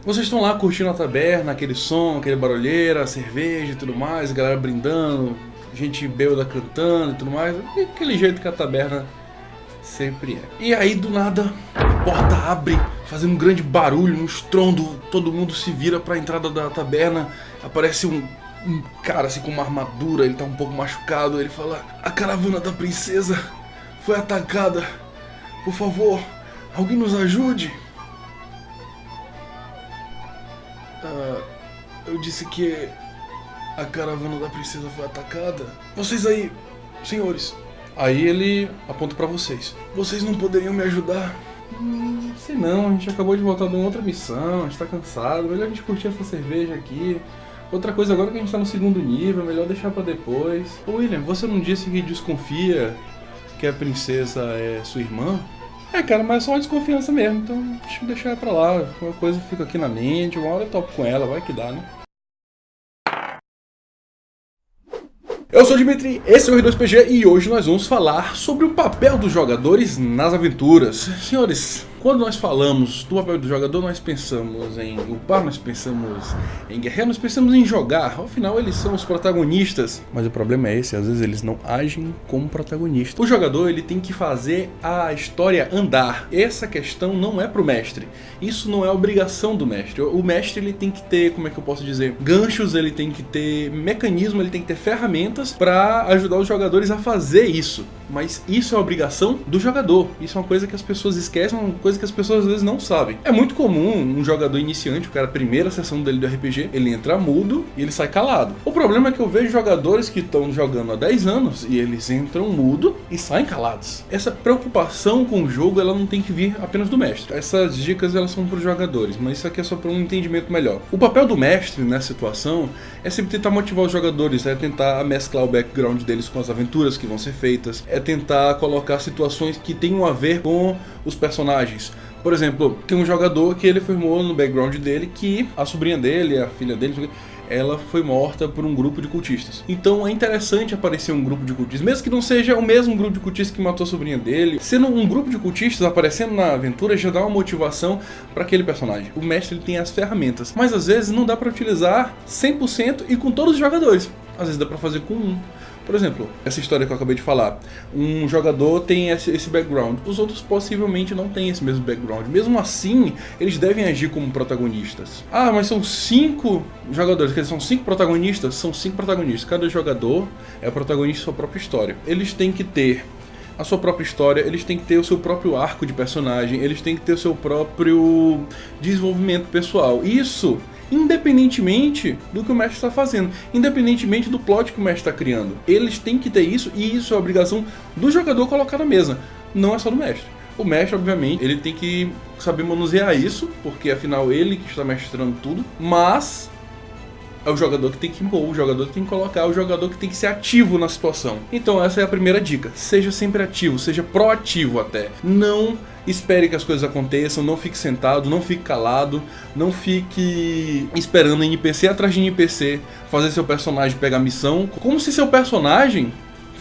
Vocês estão lá curtindo a taberna, aquele som, aquele barulheira, cerveja e tudo mais, a galera brindando, gente bêbada cantando e tudo mais, e aquele jeito que a taberna sempre é. E aí do nada a porta abre, fazendo um grande barulho, um estrondo, todo mundo se vira pra entrada da taberna, aparece um cara assim com uma armadura, ele tá um pouco machucado, ele fala: a caravana da princesa foi atacada, por favor, alguém nos ajude. Eu disse que a caravana da princesa foi atacada. Vocês aí, senhores. Aí ele aponta pra vocês. Vocês não poderiam me ajudar? Sei não, a gente acabou de voltar de uma outra missão, a gente tá cansado, melhor a gente curtir essa cerveja aqui. Outra coisa, agora que a gente tá no segundo nível, melhor deixar pra depois. Ô William, você não disse que desconfia que a princesa é sua irmã? É, cara, mas é só uma desconfiança mesmo, então deixa eu deixar pra lá. Uma coisa fica aqui na mente, uma hora eu topo com ela, vai que dá, né? Eu sou o Dimitri, esse é o R2PG e hoje nós vamos falar sobre o papel dos jogadores nas aventuras. Senhores, quando nós falamos do papel do jogador, nós pensamos em upar, nós pensamos em guerrear, nós pensamos em jogar. Afinal, eles são os protagonistas. Mas o problema é esse, às vezes eles não agem como protagonistas. O jogador, ele tem que fazer a história andar. Essa questão não é pro mestre. Isso não é obrigação do mestre. O mestre, ele tem que ter, como é que eu posso dizer, ganchos, ele tem que ter mecanismo, ele tem que ter ferramentas para ajudar os jogadores a fazer isso. Mas isso é obrigação do jogador. Isso é uma coisa que as pessoas esquecem, uma coisa que as pessoas às vezes não sabem. É muito comum um jogador iniciante, o cara, a primeira sessão dele do RPG, ele entra mudo e ele sai calado. O problema é que eu vejo jogadores que estão jogando há 10 anos e eles entram mudo e saem calados. Essa preocupação com o jogo, ela não tem que vir apenas do mestre. Essas dicas, elas são para os jogadores, mas isso aqui é só para um entendimento melhor. O papel do mestre nessa situação é sempre tentar motivar os jogadores, é tentar mesclar o background deles com as aventuras que vão ser feitas, é tentar colocar situações que tenham a ver com os personagens. Por exemplo, tem um jogador que ele formou no background dele que a sobrinha dele, a filha dele, ela foi morta por um grupo de cultistas. Então é interessante aparecer um grupo de cultistas, mesmo que não seja o mesmo grupo de cultistas que matou a sobrinha dele. Sendo um grupo de cultistas aparecendo na aventura já dá uma motivação para aquele personagem. O mestre, ele tem as ferramentas, mas às vezes não dá para utilizar 100% e com todos os jogadores. Às vezes dá para fazer com um. Por exemplo, essa história que eu acabei de falar, um jogador tem esse background, os outros possivelmente não têm esse mesmo background. Mesmo assim, eles devem agir como protagonistas. Ah, mas são 5 jogadores, quer dizer, são 5 protagonistas? São 5 protagonistas. Cada jogador é protagonista de sua própria história. Eles têm que ter a sua própria história, eles têm que ter o seu próprio arco de personagem, eles têm que ter o seu próprio desenvolvimento pessoal. Isso independentemente do que o mestre está fazendo, independentemente do plot que o mestre está criando. Eles têm que ter isso, e isso é obrigação do jogador colocar na mesa, não é só do mestre. O mestre, obviamente, ele tem que saber manusear isso, porque afinal ele que está mestrando tudo, mas é o jogador que tem que impor, o jogador que tem que colocar, o jogador que tem que ser ativo na situação. Então essa é a primeira dica, seja sempre ativo, seja proativo até. Não espere que as coisas aconteçam, não fique sentado, não fique calado, não fique esperando NPC atrás de NPC fazer seu personagem pegar missão, como se seu personagem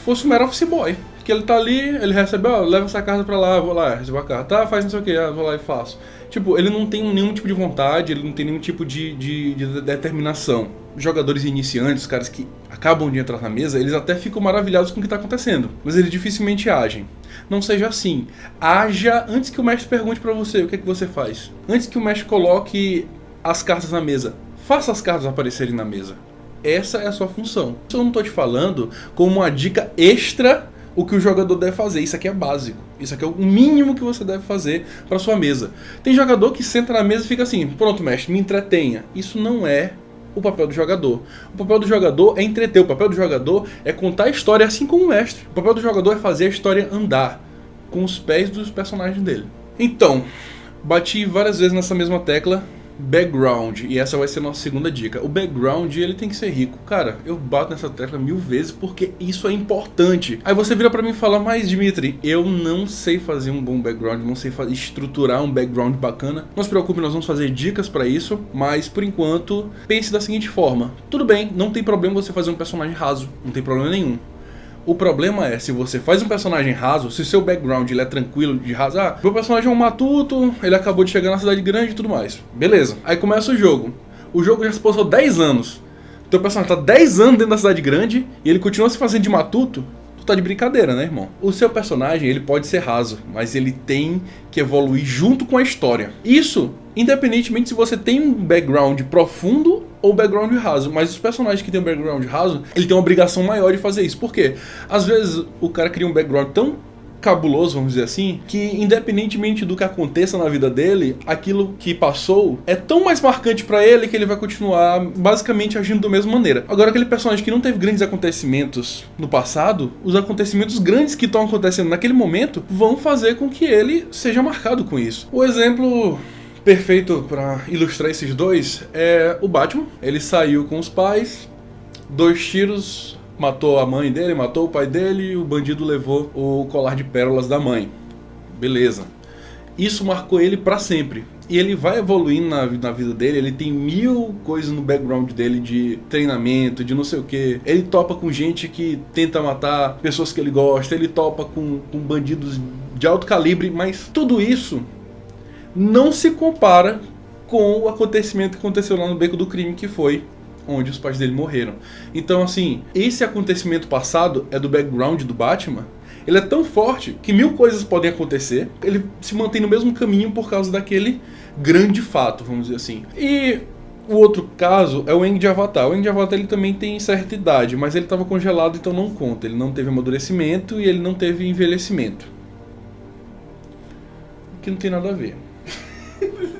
fosse um mero office boy. Que ele tá ali, ele recebe, ó, leva essa carta pra lá, vou lá, recebo a carta, tá, faz não sei o que, vou lá e faço. Tipo, ele não tem nenhum tipo de vontade, ele não tem nenhum tipo de determinação. Jogadores iniciantes, caras que acabam de entrar na mesa, eles até ficam maravilhados com o que tá acontecendo, mas eles dificilmente agem. Não seja assim. Haja antes que o mestre pergunte pra você o que é que você faz. Antes que o mestre coloque as cartas na mesa, faça as cartas aparecerem na mesa. Essa é a sua função. Eu não tô te falando como uma dica extra o que o jogador deve fazer. Isso aqui é básico. Isso aqui é o mínimo que você deve fazer para sua mesa. Tem jogador que senta na mesa e fica assim: pronto, mestre, me entretenha. Isso não é o papel do jogador. O papel do jogador é entreter. O papel do jogador é contar a história assim como o mestre. O papel do jogador é fazer a história andar com os pés dos personagens dele. Então, bati várias vezes nessa mesma tecla. Background, e essa vai ser a nossa segunda dica. O background, ele tem que ser rico. Cara, eu bato nessa tecla 1000 vezes porque isso é importante. Aí você vira pra mim e fala: mas Dimitri, eu não sei fazer um bom background, não sei estruturar um background bacana. Não se preocupe, nós vamos fazer dicas pra isso, mas por enquanto, pense da seguinte forma: tudo bem, não tem problema você fazer um personagem raso, não tem problema nenhum. O problema é, se você faz um personagem raso, se o seu background ele é tranquilo de raso, meu personagem é um matuto, ele acabou de chegar na cidade grande e tudo mais. Beleza. Aí começa o jogo. O jogo já se passou 10 anos. Teu personagem tá 10 anos dentro da cidade grande e ele continua se fazendo de matuto. Tu tá de brincadeira, né, irmão? O seu personagem, ele pode ser raso, mas ele tem que evoluir junto com a história. Isso, independentemente se você tem um background profundo ou background raso, mas os personagens que tem um background raso, ele tem uma obrigação maior de fazer isso. Por quê? Às vezes o cara cria um background tão cabuloso, vamos dizer assim, que independentemente do que aconteça na vida dele, aquilo que passou é tão mais marcante pra ele que ele vai continuar basicamente agindo da mesma maneira. Agora, aquele personagem que não teve grandes acontecimentos no passado, os acontecimentos grandes que estão acontecendo naquele momento vão fazer com que ele seja marcado com isso. O exemplo perfeito pra ilustrar esses dois é o Batman. Ele saiu com os pais, 2 tiros, matou a mãe dele, matou o pai dele e o bandido levou o colar de pérolas da mãe. Beleza. Isso marcou ele pra sempre. E ele vai evoluindo na vida dele, ele tem 1000 coisas no background dele de treinamento, de não sei o que. Ele topa com gente que tenta matar pessoas que ele gosta, ele topa com bandidos de alto calibre, mas tudo isso não se compara com o acontecimento que aconteceu lá no Beco do Crime, que foi onde os pais dele morreram. Então, assim, esse acontecimento passado é do background do Batman. Ele é tão forte que 1000 coisas podem acontecer. Ele se mantém no mesmo caminho por causa daquele grande fato, vamos dizer assim. E o outro caso é o Aang de Avatar. O Aang de Avatar ele também tem certa idade, mas ele estava congelado, então não conta. Ele não teve amadurecimento e ele não teve envelhecimento. Que não tem nada a ver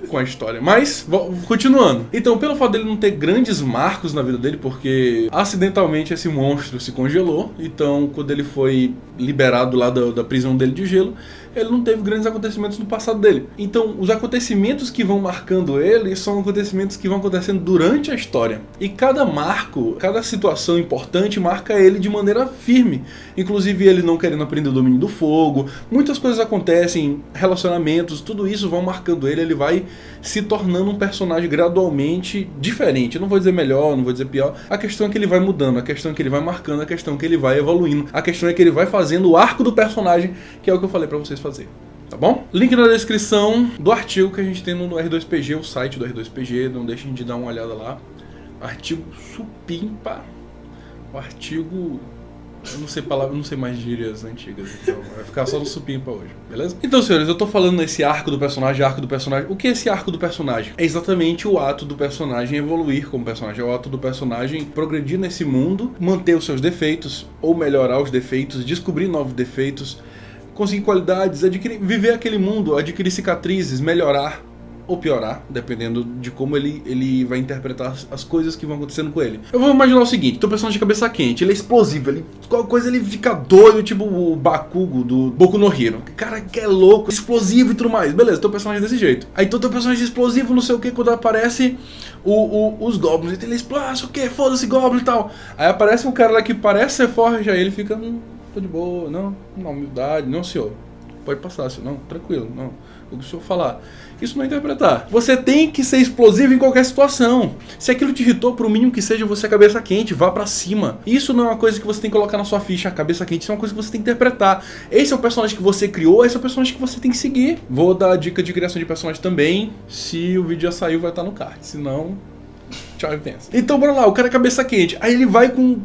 com a história. Mas, continuando. Então, pelo fato dele não ter grandes marcos na vida dele, porque acidentalmente esse monstro se congelou, então quando ele foi liberado lá da prisão dele de gelo, ele não teve grandes acontecimentos no passado dele. Então, os acontecimentos que vão marcando ele são acontecimentos que vão acontecendo durante a história. E cada marco, cada situação importante marca ele de maneira firme. Inclusive ele não querendo aprender o domínio do fogo. Muitas coisas acontecem, relacionamentos, tudo isso vão marcando ele. Ele vai se tornando um personagem gradualmente diferente. Eu não vou dizer melhor, não vou dizer pior. A questão é que ele vai mudando, a questão é que ele vai marcando, a questão é que ele vai evoluindo. A questão é que ele vai fazendo o arco do personagem, que é o que eu falei pra vocês fazer. Tá bom? Link na descrição do artigo que a gente tem no R2PG, o site do R2PG, não deixem de dar uma olhada lá. Artigo supimpa. O artigo... Eu não sei palavras, não sei mais gírias antigas, então vai ficar só no supimpa hoje, beleza? Então, senhores, eu tô falando nesse arco do personagem, O que é esse arco do personagem? É exatamente o ato do personagem evoluir como personagem, é o ato do personagem progredir nesse mundo, manter os seus defeitos, ou melhorar os defeitos, descobrir novos defeitos, conseguir qualidades, viver aquele mundo, adquirir cicatrizes, melhorar ou piorar, dependendo de como ele vai interpretar as coisas que vão acontecendo com ele. Eu vou imaginar o seguinte, teu personagem de cabeça quente, ele é explosivo, qualquer coisa ele fica doido, tipo o Bakugo do Boku no Hero. Cara que é louco, explosivo e tudo mais. Beleza, teu personagem é desse jeito. Aí teu personagem é explosivo, não sei o que, quando aparece os Goblins, ele explode, o que, foda-se Goblin e tal. Aí aparece um cara lá que parece ser forte, aí ele fica, tô de boa, não, humildade, não senhor. Pode passar, senhor, não, tranquilo, não. O que o senhor falar. Isso não é interpretar. Você tem que ser explosivo em qualquer situação. Se aquilo te irritou, por o mínimo que seja, você é cabeça quente, vá pra cima. Isso não é uma coisa que você tem que colocar na sua ficha, a cabeça quente, isso é uma coisa que você tem que interpretar. Esse é o personagem que você criou, esse é o personagem que você tem que seguir. Vou dar dica de criação de personagem também. Se o vídeo já saiu, vai estar no card. Se não... tchau e pensa. Então bora lá, o cara é cabeça quente. Aí ele vai com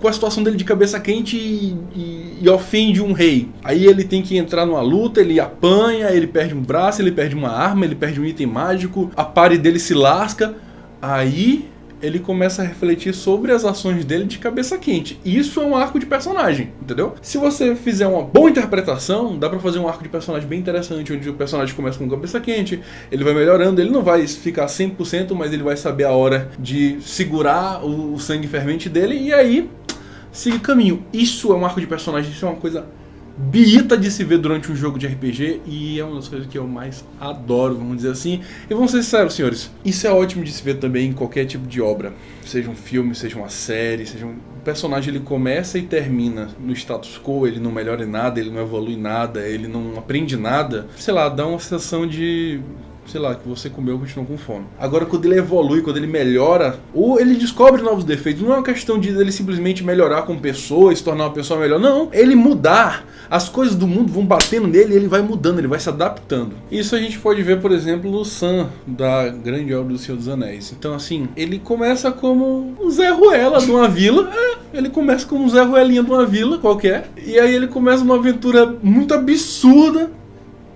a situação dele de cabeça quente e ofende um rei. Aí ele tem que entrar numa luta, ele apanha, ele perde um braço, ele perde uma arma, ele perde um item mágico, a party dele se lasca. Aí ele começa a refletir sobre as ações dele de cabeça quente. Isso é um arco de personagem, entendeu? Se você fizer uma boa interpretação, dá pra fazer um arco de personagem bem interessante, onde o personagem começa com cabeça quente, ele vai melhorando, ele não vai ficar 100%, mas ele vai saber a hora de segurar o sangue fervente dele, e aí siga o caminho. Isso é um arco de personagem, isso é uma coisa bonita de se ver durante um jogo de RPG, e é uma das coisas que eu mais adoro, vamos dizer assim. E vamos ser sinceros, senhores, isso é ótimo de se ver também em qualquer tipo de obra, seja um filme, seja uma série, seja um personagem. Ele começa e termina no status quo, ele não melhora em nada, ele não evolui nada, ele não aprende nada, sei lá, dá uma sensação de sei lá, que você comeu e continua com fome. Agora, quando ele evolui, quando ele melhora, ou ele descobre novos defeitos, não é uma questão de ele simplesmente melhorar como pessoa e se tornar uma pessoa melhor, não. Ele mudar, as coisas do mundo vão batendo nele e ele vai mudando, ele vai se adaptando. Isso a gente pode ver, por exemplo, no Sam, da grande obra do Senhor dos Anéis. Então, assim, ele começa como um Zé Ruela de uma vila, ele começa como um Zé Ruelinha de uma vila qualquer, e aí ele começa uma aventura muito absurda.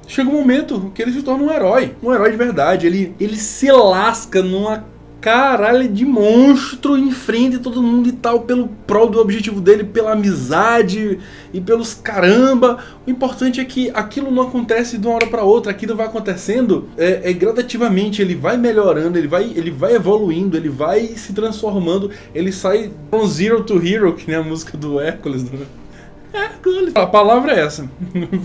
Chega um momento que ele se torna um herói de verdade. Ele se lasca numa caralho de monstro, enfrenta todo mundo e tal, pelo prol do objetivo dele, pela amizade e pelos caramba. O importante é que aquilo não acontece de uma hora pra outra, aquilo vai acontecendo gradativamente, ele vai melhorando, ele vai evoluindo, ele vai se transformando, ele sai from zero to hero, que nem a música do Hércules, a palavra é essa.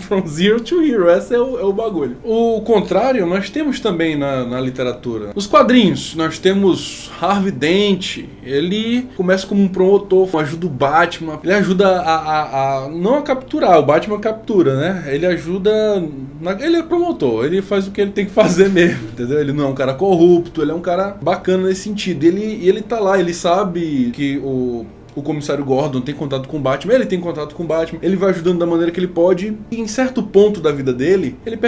From zero to hero, esse é o bagulho. O contrário nós temos também na literatura. Nos quadrinhos nós temos Harvey Dent. Ele começa como um promotor, ajuda o Batman. Ele ajuda não a capturar, o Batman captura, né? Ele ajuda, ele é promotor, ele faz o que ele tem que fazer mesmo, entendeu? Ele não é um cara corrupto, ele é um cara bacana nesse sentido. Ele tá lá, ele sabe que o comissário Gordon tem contato com o Batman, ele tem contato com o Batman, ele vai ajudando da maneira que ele pode, e em certo ponto da vida dele, ele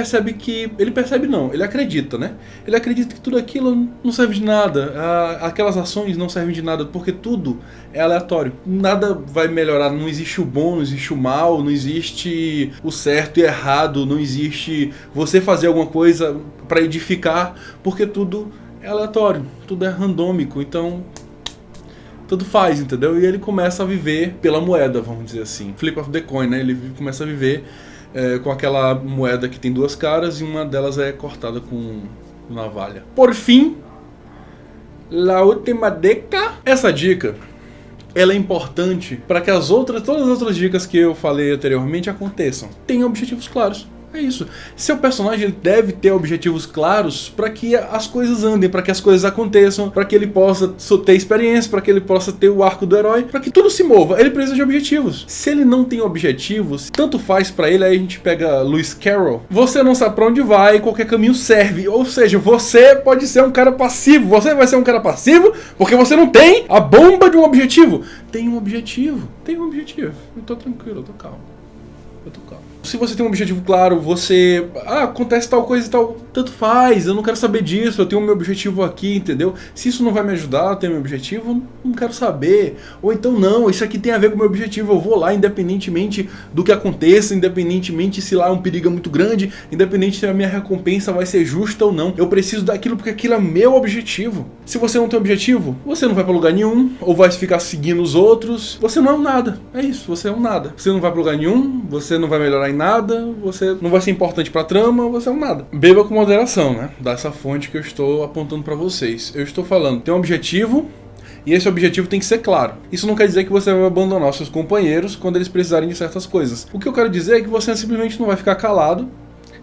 acredita, né? Ele acredita que tudo aquilo não serve de nada, aquelas ações não servem de nada, porque tudo é aleatório. Nada vai melhorar, não existe o bom, não existe o mal, não existe o certo e errado, não existe você fazer alguma coisa para edificar, porque tudo é aleatório, tudo é randômico, então tudo faz, entendeu? E ele começa a viver pela moeda, vamos dizer assim. Flip of the coin, né? Ele começa a viver com aquela moeda que tem duas caras e uma delas é cortada com navalha. Por fim, la última dica. Essa dica, ela é importante para que todas as outras dicas que eu falei anteriormente aconteçam. Tenha objetivos claros. É isso. Seu personagem deve ter objetivos claros para que as coisas andem, para que as coisas aconteçam, para que ele possa ter experiência, para que ele possa ter o arco do herói, para que tudo se mova. Ele precisa de objetivos. Se ele não tem objetivos, tanto faz para ele. Aí a gente pega Lewis Carroll. Você não sabe para onde vai, qualquer caminho serve. Ou seja, você pode ser um cara passivo. Você vai ser um cara passivo porque você não tem a bomba de um objetivo. Tem um objetivo. Eu tô tranquilo, eu tô calmo. Se você tem um objetivo claro, você... acontece tal coisa e tal, tanto faz, eu não quero saber disso, eu tenho o meu objetivo aqui, entendeu? Se isso não vai me ajudar a ter meu objetivo, eu não quero saber. Ou então não, isso aqui tem a ver com o meu objetivo, eu vou lá independentemente do que aconteça, independentemente se lá é um perigo muito grande, independente se a minha recompensa vai ser justa ou não. Eu preciso daquilo porque aquilo é meu objetivo. Se você não tem objetivo, você não vai pra lugar nenhum, ou vai ficar seguindo os outros, você não é um nada. É isso, você é um nada. Você não vai pra lugar nenhum, você não vai melhorar em nada, você não vai ser importante pra trama, você é um nada. Beba com moderação, né? Dessa fonte que eu estou apontando pra vocês. Eu estou falando, tem um objetivo, e esse objetivo tem que ser claro. Isso não quer dizer que você vai abandonar os seus companheiros quando eles precisarem de certas coisas. O que eu quero dizer é que você simplesmente não vai ficar calado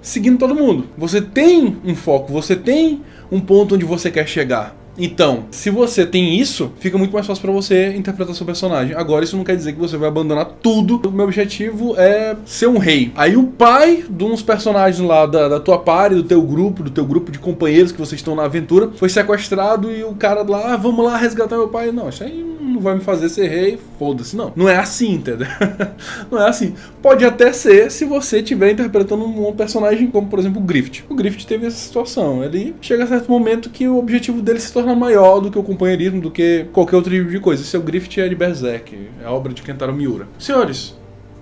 seguindo todo mundo. Você tem um foco, você tem um ponto onde você quer chegar. Então, se você tem isso, fica muito mais fácil pra você interpretar seu personagem. Agora, isso não quer dizer que você vai abandonar tudo. O meu objetivo é ser um rei. Aí o pai de uns personagens lá da tua party, do teu grupo de companheiros que vocês estão na aventura, foi sequestrado e o cara lá, vamos lá resgatar meu pai. Não, isso aí não vai me fazer ser rei, foda-se. Não é assim, entendeu? Não é assim. Pode até ser se você estiver interpretando um personagem como, por exemplo, o Griffith. O Griffith teve essa situação. Ele chega a certo momento que o objetivo dele se torna maior do que o companheirismo, do que qualquer outro tipo de coisa. Esse é o Griffith é de Berserk, é a obra de Kentaro Miura. Senhores,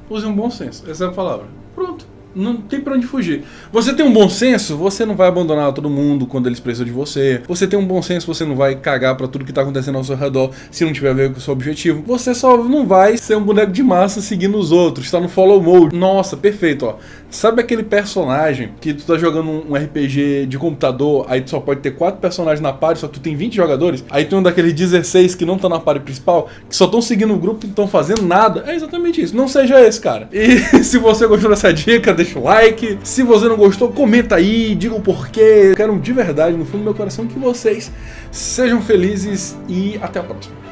usem um bom senso, essa é a palavra. Pronto. Não tem pra onde fugir. Você tem um bom senso, você não vai abandonar todo mundo quando eles precisam de você. Você tem um bom senso, você não vai cagar pra tudo que tá acontecendo ao seu redor se não tiver a ver com o seu objetivo. Você só não vai ser um boneco de massa seguindo os outros, tá no follow mode. Nossa, perfeito, ó. Sabe aquele personagem que tu tá jogando um RPG de computador, aí tu só pode ter 4 personagens na party, só que tu tem 20 jogadores, aí tem um daqueles 16 que não tá na party principal, que só estão seguindo o grupo e não estão fazendo nada. É exatamente isso. Não seja esse, cara. E se você gostou dessa dica, deixa o like. Se você não gostou, comenta aí, diga o porquê. Eu quero de verdade, no fundo do meu coração, que vocês sejam felizes e até a próxima.